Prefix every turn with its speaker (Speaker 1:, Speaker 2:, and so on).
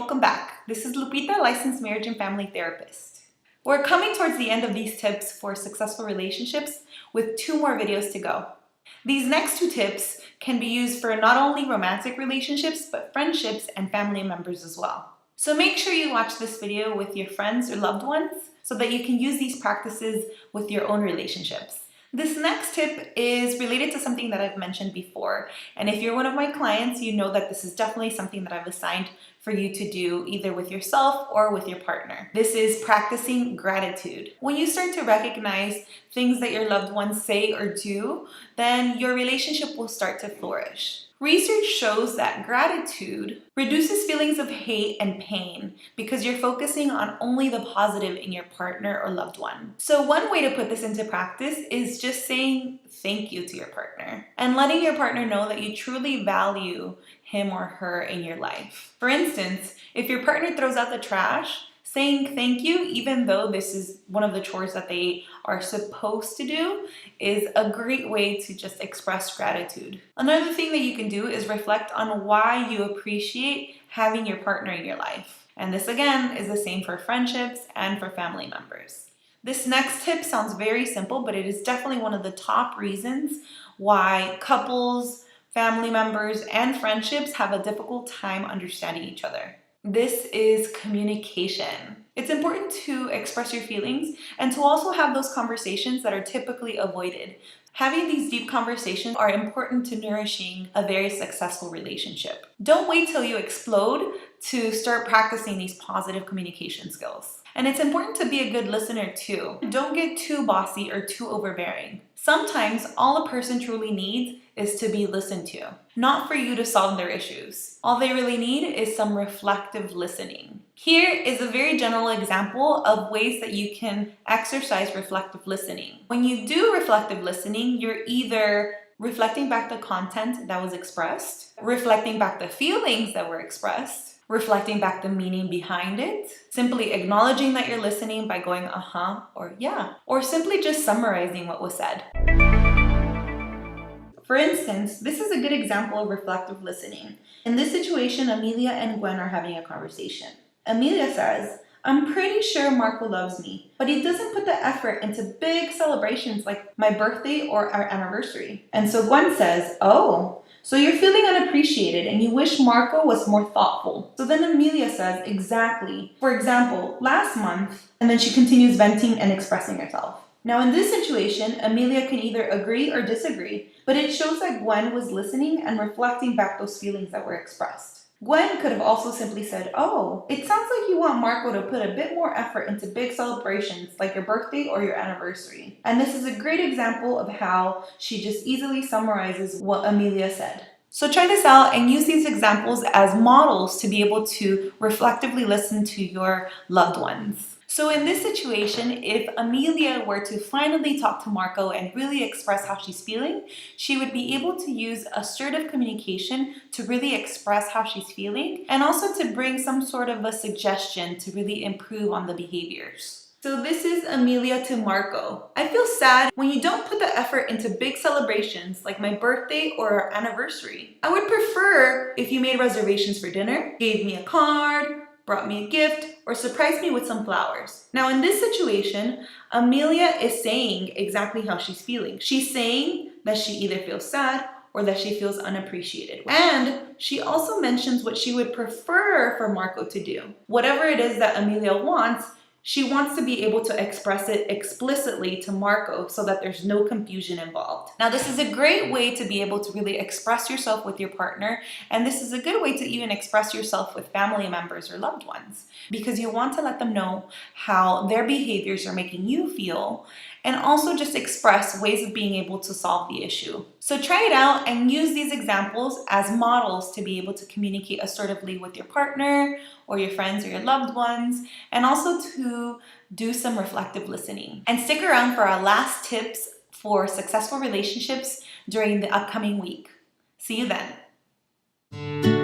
Speaker 1: welcome back. This is Lupita, licensed marriage and family therapist. We're coming towards the end of these tips for successful relationships with 2 more videos to go. These next 2 tips can be used for not only romantic relationships, but friendships and family members as well. So make sure you watch this video with your friends or loved ones so that you can use these practices with your own relationships. This next tip is related to something that I've mentioned before, and if you're one of my clients, you know that this is definitely something that I've assigned for you to do either with yourself or with your partner. This is practicing gratitude. When you start to recognize things that your loved ones say or do, then your relationship will start to flourish. Research shows that gratitude reduces feelings of hate and pain because you're focusing on only the positive in your partner or loved one. So one way to put this into practice is just saying thank you to your partner and letting your partner know that you truly value him or her in your life. For instance, if your partner throws out the trash, saying thank you, even though this is one of the chores that they are supposed to do, is a great way to just express gratitude. Another thing that you can do is reflect on why you appreciate having your partner in your life. And this again is the same for friendships and for family members. This next tip sounds very simple, but it is definitely one of the top reasons why couples, family members, and friendships have a difficult time understanding each other. This is communication. It's important to express your feelings and to also have those conversations that are typically avoided. Having these deep conversations are important to nourishing a very successful relationship. Don't wait till you explode to start practicing these positive communication skills. And it's important to be a good listener too. Don't get too bossy or too overbearing. Sometimes all a person truly needs is to be listened to, not for you to solve their issues. All they really need is some reflective listening. Here is a very general example of ways that you can exercise reflective listening. When you do reflective listening, you're either reflecting back the content that was expressed, reflecting back the feelings that were expressed, reflecting back the meaning behind it, simply acknowledging that you're listening by going uh-huh or yeah, or simply just summarizing what was said. For instance, this is a good example of reflective listening. In this situation, Amelia and Gwen are having a conversation. Amelia says, "I'm pretty sure Marco loves me, but he doesn't put the effort into big celebrations like my birthday or our anniversary." And so Gwen says, "Oh, so you're feeling unappreciated and you wish Marco was more thoughtful." So then Amelia says, "Exactly. For example, last month," and then she continues venting and expressing herself. Now in this situation, Amelia can either agree or disagree, but it shows that Gwen was listening and reflecting back those feelings that were expressed. Gwen could have also simply said, "Oh, it sounds like you want Marco to put a bit more effort into big celebrations like your birthday or your anniversary." And this is a great example of how she just easily summarizes what Amelia said. So try this out and use these examples as models to be able to reflectively listen to your loved ones. So in this situation, if Amelia were to finally talk to Marco and really express how she's feeling, she would be able to use assertive communication to really express how she's feeling and also to bring some sort of a suggestion to really improve on the behaviors. So this is Amelia to Marco. "I feel sad when you don't put the effort into big celebrations like my birthday or our anniversary. I would prefer if you made reservations for dinner, gave me a card, brought me a gift, or surprised me with some flowers." Now in this situation, Amelia is saying exactly how she's feeling. She's saying that she either feels sad or that she feels unappreciated. And she also mentions what she would prefer for Marco to do. Whatever it is that Amelia wants, she wants to be able to express it explicitly to Marco so that there's no confusion involved. Now, this is a great way to be able to really express yourself with your partner, and this is a good way to even express yourself with family members or loved ones, because you want to let them know how their behaviors are making you feel, and also just express ways of being able to solve the issue. So try it out and use these examples as models to be able to communicate assertively with your partner or your friends or your loved ones, and also to do some reflective listening. And stick around for our last tips for successful relationships during the upcoming week. See you then.